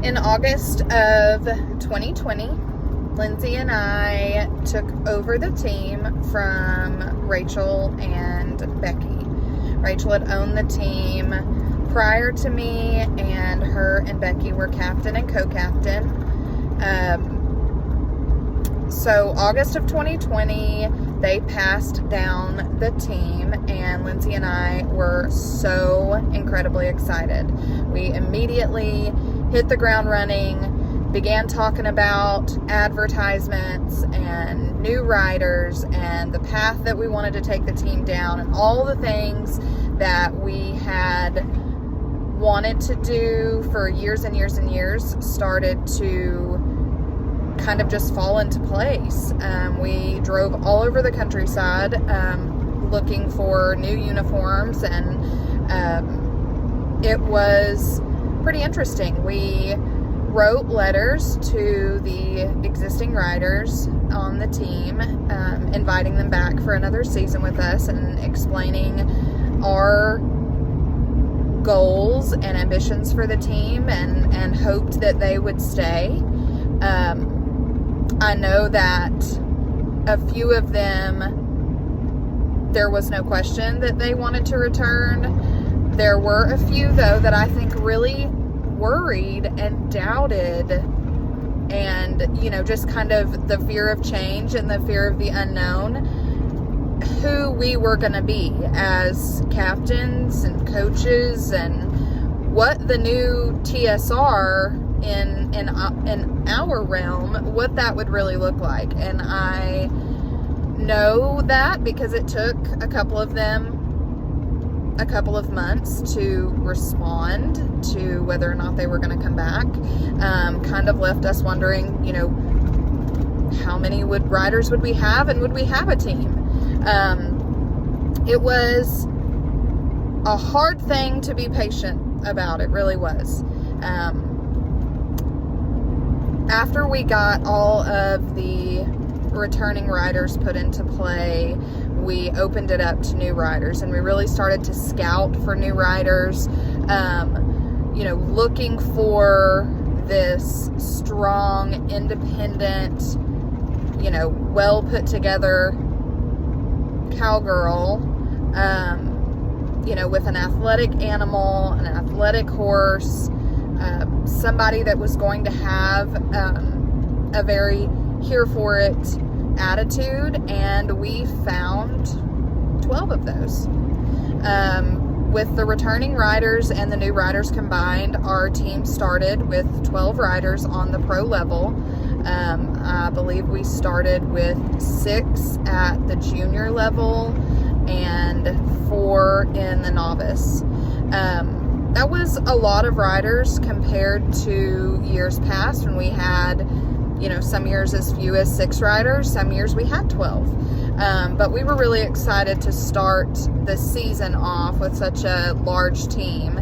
In August of 2020, Lynsey and I took over the team from Rachel and Becky. Rachel had owned the team prior to me, and her and Becky were captain and co-captain. So August of 2020, they passed down the team, and Lynsey and I were so incredibly excited. We immediately hit the ground running, began talking about advertisements and new riders and the path that we wanted to take the team down, and all the things that we had wanted to do for years and years and years started to kind of just fall into place. We drove all over the countryside looking for new uniforms, and it was pretty interesting. We wrote letters to the existing riders on the team, inviting them back for another season with us and explaining our goals and ambitions for the team, and hoped that they would stay. I know that a few of them, there was no question that they wanted to return. There were a few, though, that I think really worried and doubted, and, just kind of the fear of change and the fear of the unknown, who we were going to be as captains and coaches, and what the new TSR in our realm, what that would really look like. And I know that because it took a couple of them a couple of months to respond to whether or not they were going to come back. Kind of left us wondering, how many riders would we have, and would we have a team? It was a hard thing to be patient about. It really was. After we got all of the returning riders put into play, we opened it up to new riders, and we really started to scout for new riders, looking for this strong, independent, well put together cowgirl, with an athletic animal, an athletic horse, somebody that was going to have a very here for it attitude, and we found 12 of those. With the returning riders and the new riders combined, our team started with 12 riders on the pro level. I believe we started with 6 at the junior level and 4 in the novice. That was a lot of riders compared to years past when we had, some years as few as 6 riders, some years we had 12. But we were really excited to start the season off with such a large team,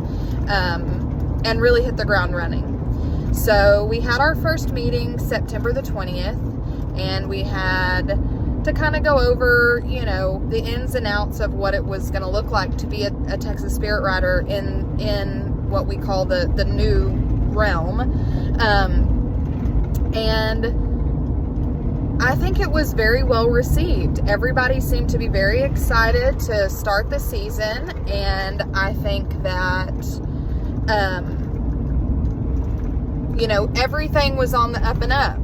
and really hit the ground running. So we had our first meeting September the 20th, and we had to kind of go over, the ins and outs of what it was going to look like to be a Texas Spirit rider in what we call the new realm. And I think it was very well received. Everybody seemed to be very excited to start the season, and I think that, everything was on the up and up.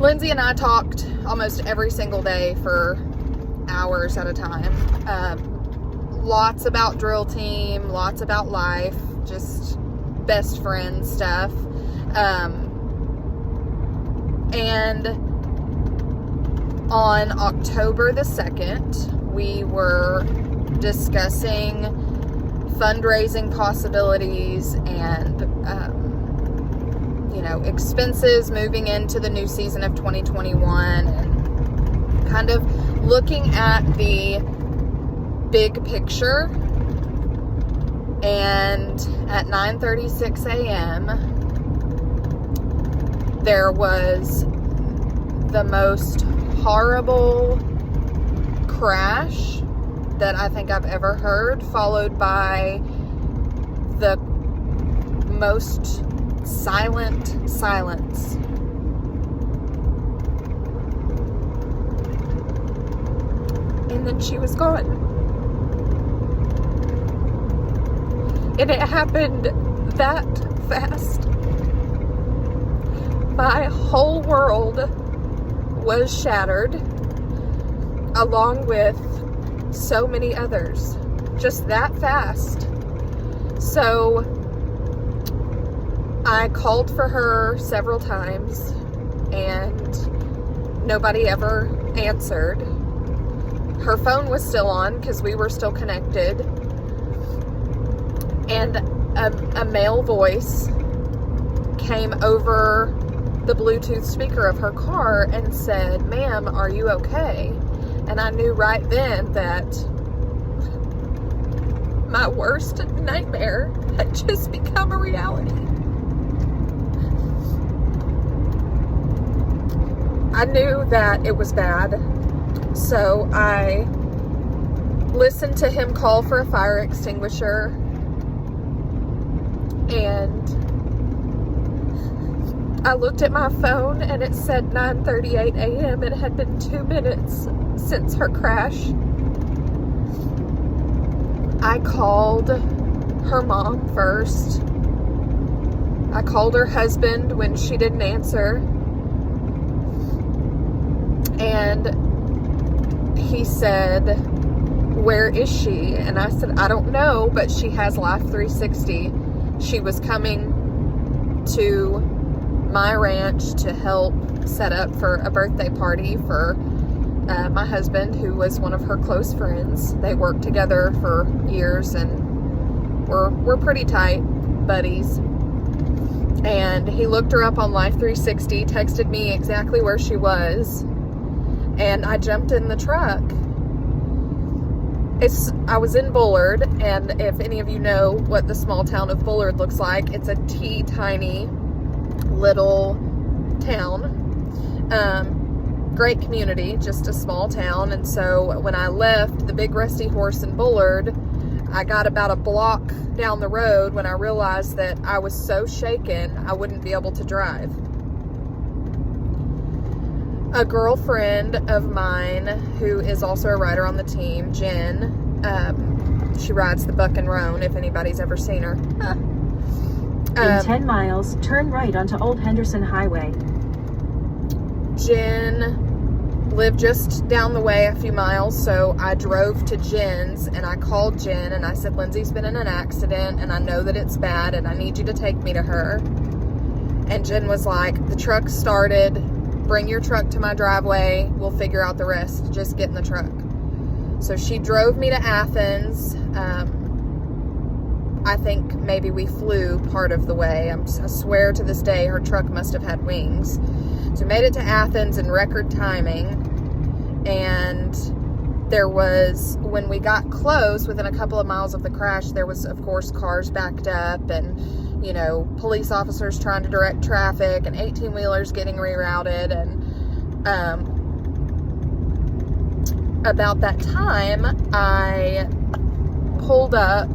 Lynsey and I talked almost every single day for hours at a time. Lots about drill team, lots about life, just best friend stuff. And on October the 2nd, we were discussing fundraising possibilities and, expenses moving into the new season of 2021, and kind of looking at the big picture. And at 9:36 a.m., there was the most horrible crash that I think I've ever heard, followed by the most silent silence. And then she was gone. And it happened that fast. My whole world was shattered, along with so many others. Just that fast. So I called for her several times and nobody ever answered. Her phone was still on because we were still connected. And a male voice came over the Bluetooth speaker of her car and said, "Ma'am, are you okay?" And I knew right then that my worst nightmare had just become a reality. I knew that it was bad, so I listened to him call for a fire extinguisher, and I looked at my phone and it said 9:38 a.m. It had been 2 minutes since her crash. I called her mom first. I called her husband when she didn't answer. And he said, "Where is she?" And I said, "I don't know, but she has Life 360. She was coming to my ranch to help set up for a birthday party for my husband, who was one of her close friends. They worked together for years and we're pretty tight buddies." And he looked her up on Life 360, texted me exactly where she was, and I jumped in the truck. I was in Bullard, and if any of you know what the small town of Bullard looks like, it's a teeny-tiny little town. Great community, just a small town. And so when I left the Big Rusty Horse in Bullard, I got about a block down the road when I realized that I was so shaken I wouldn't be able to drive. A girlfriend of mine who is also a rider on the team, Jen, she rides the Buck and Roan, if anybody's ever seen her. In 10 miles, turn right onto Old Henderson Highway. Jen lived just down the way a few miles, so I drove to Jen's and I called Jen and I said, "Lindsay's been in an accident and I know that it's bad and I need you to take me to her." And Jen was like, "The truck started. Bring your truck to my driveway. We'll figure out the rest. Just get in the truck." So she drove me to Athens. I think maybe we flew part of the way. I swear to this day her truck must have had wings. So we made it to Athens in record timing. And there was, when we got close, within a couple of miles of the crash, there was, of course, cars backed up and, you know, police officers trying to direct traffic and 18-wheelers getting rerouted. And about that time, I pulled up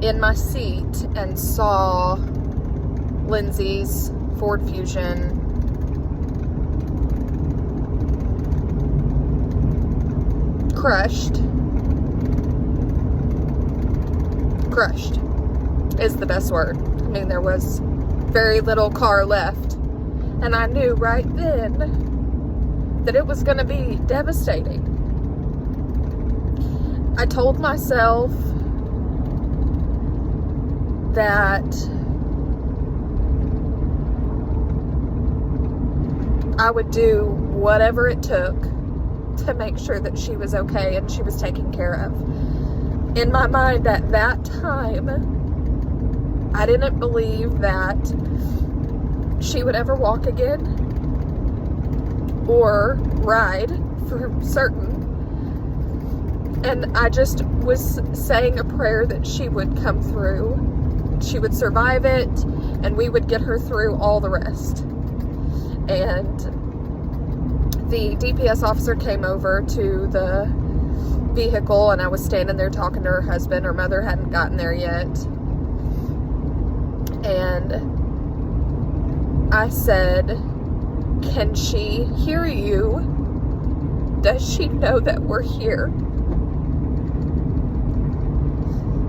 in my seat and saw Lindsay's Ford Fusion crushed is the best word. I mean, there was very little car left, and I knew right then that it was going to be devastating. I told myself that I would do whatever it took to make sure that she was okay and she was taken care of. In my mind at that time, I didn't believe that she would ever walk again or ride for certain. And I just was saying a prayer that she would come through. She would survive it, and we would get her through all the rest. And the DPS officer came over to the vehicle, and I was standing there talking to her husband. Her mother hadn't gotten there yet. And I said, can she hear you? Does she know that we're here?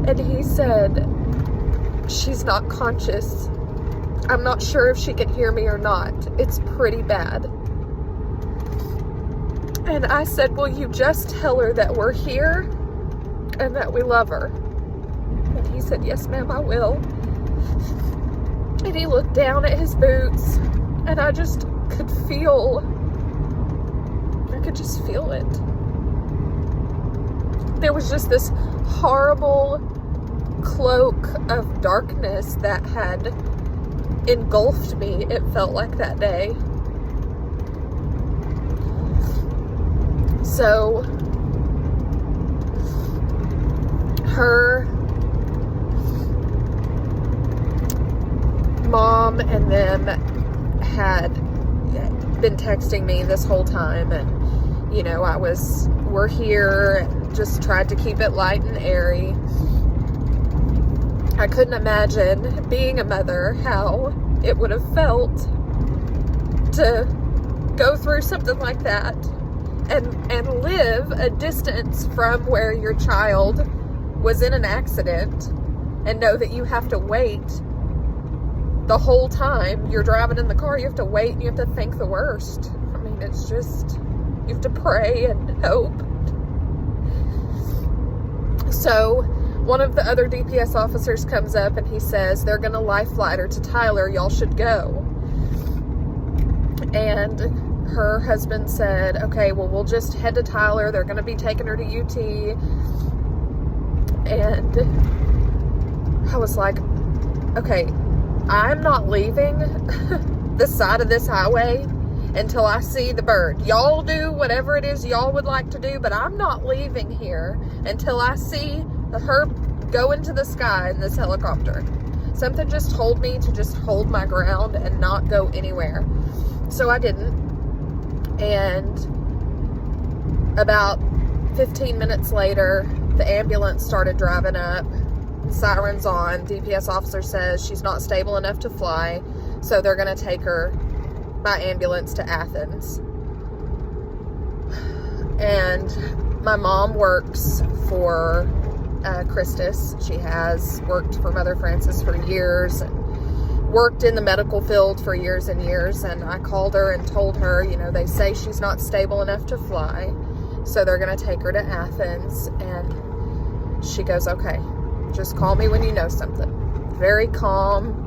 And he said, she's not conscious. I'm not sure if she can hear me or not. It's pretty bad. And I said, will you just tell her that we're here and that we love her? And he said, yes, ma'am, I will. And he looked down at his boots, and I just could just feel it. There was just this horrible cloak of darkness that had engulfed me, it felt like, that day. So her mom and them had been texting me this whole time, and you know, we're here, and just tried to keep it light and airy. I couldn't imagine being a mother, how it would have felt to go through something like that and live a distance from where your child was in an accident, and know that you have to wait the whole time you're driving in the car. You have to wait, and you have to think the worst. I mean, it's just, you have to pray and hope. So one of the other DPS officers comes up, and he says, they're gonna life flight her to Tyler, y'all should go. And her husband said, okay, well, we'll just head to Tyler. They're gonna be taking her to UT. And I was like, okay, I'm not leaving the side of this highway until I see the bird. Y'all do whatever it is y'all would like to do, but I'm not leaving here until I see her go into the sky in this helicopter. Something just told me to just hold my ground and not go anywhere. So I didn't. And about 15 minutes later, the ambulance started driving up. Sirens on. DPS officer says she's not stable enough to fly, so they're going to take her by ambulance to Athens. And my mom works for Christus. She has worked for Mother Francis for years, and worked in the medical field for years and years. And I called her and told her, you know, they say she's not stable enough to fly, so they're going to take her to Athens. And she goes, okay, just call me when you know something. Very calm.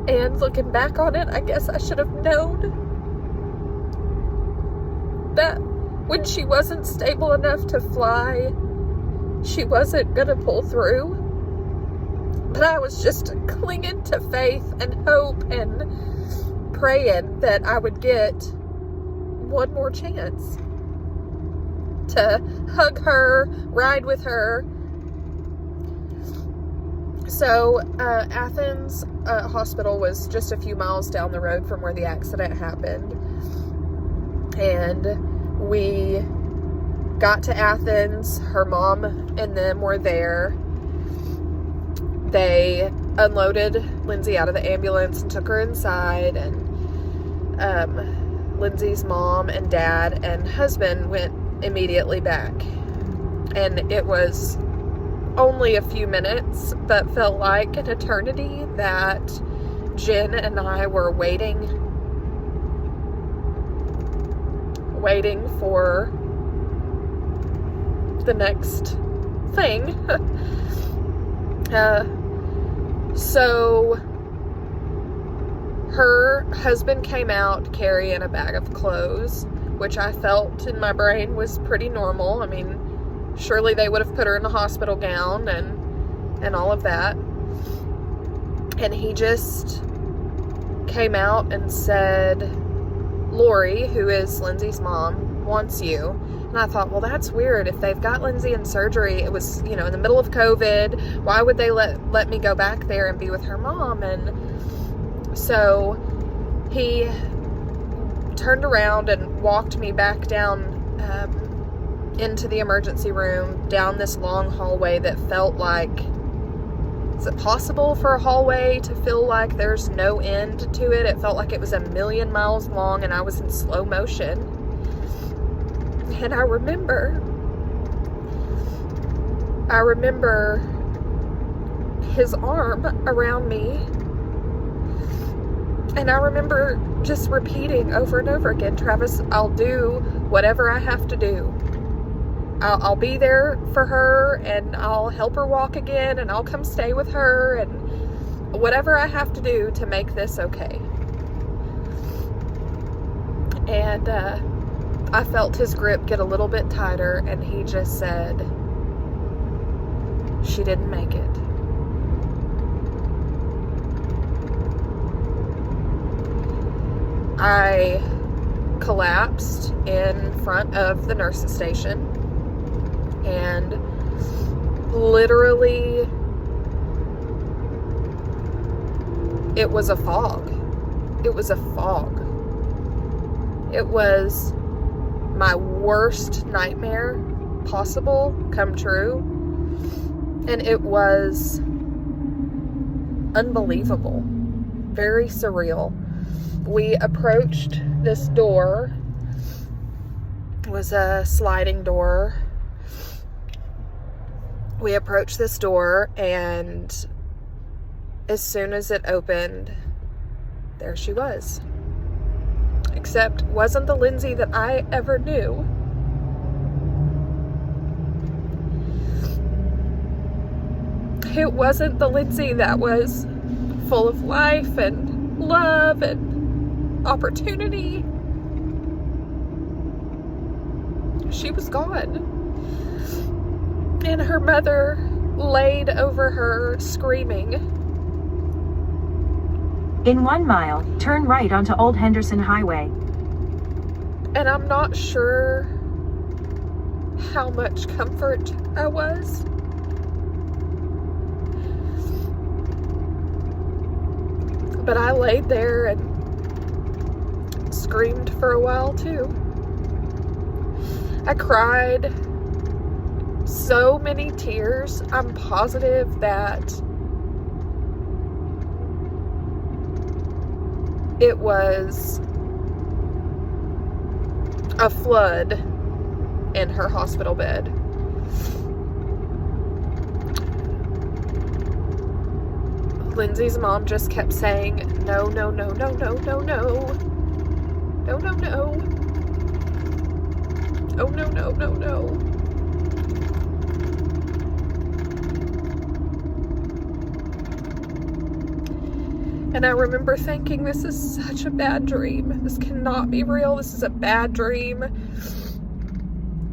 And looking back on it, I guess I should have known that when she wasn't stable enough to fly, she wasn't gonna pull through. But I was just clinging to faith and hope and praying that I would get one more chance to hug her, ride with her. So Athens hospital was just a few miles down the road from where the accident happened. And we got to Athens. Her mom and them were there. They unloaded Lynsey out of the ambulance and took her inside. And Lynsey's mom and dad and husband went immediately back. And it was only a few minutes, but felt like an eternity, that Jen and I were waiting for the next thing. So her husband came out carrying a bag of clothes, which I felt in my brain was pretty normal. I mean, surely they would have put her in a hospital gown and all of that. And he just came out and said, Lori, who is Lynsey's mom, wants you. And I thought, well, that's weird. If they've got Lynsey in surgery, it was, you know, in the middle of COVID, why would they let me go back there and be with her mom? And so he turned around and walked me back down into the emergency room, down this long hallway that felt like, is it possible for a hallway to feel like there's no end to it? It felt like it was 1,000,000 miles long and I was in slow motion. And I remember his arm around me, and I remember just repeating over and over again, Travis, I'll do whatever I have to do. I'll be there for her, and I'll help her walk again, and I'll come stay with her, and whatever I have to do to make this okay. And I felt his grip get a little bit tighter, and he just said, she didn't make it. I collapsed in front of the nurse's station, and literally it was a fog. It was a fog. It was my worst nightmare possible come true, and it was unbelievable, very surreal. We approached this door. It was a sliding door. We approached this door, and as soon as it opened, there she was. Except wasn't the Lynsey that I ever knew. It wasn't the Lynsey that was full of life and love and opportunity. She was gone. And her mother laid over her screaming. In 1 mile, turn right onto Old Henderson Highway. And I'm not sure how much comfort I was. But I laid there and screamed for a while too. I cried so many tears. I'm positive that it was a flood in her hospital bed. Lynsey's mom just kept saying, no, no, no, no, no, no, no. No, no, no. Oh, no, no, no, no. And I remember thinking, this is such a bad dream. This cannot be real. This is a bad dream.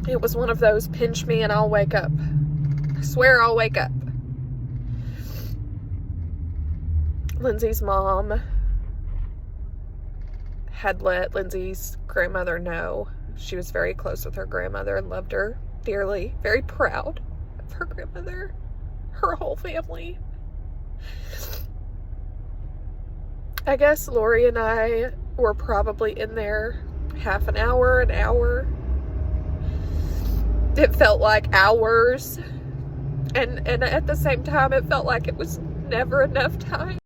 It was one of those pinch me and I'll wake up. I swear I'll wake up. Lynsey's mom had let Lynsey's grandmother know. She was very close with her grandmother and loved her dearly. Very proud of her grandmother, her whole family. I guess Lori and I were probably in there half an hour, an hour. It felt like hours. And at the same time, it felt like it was never enough time.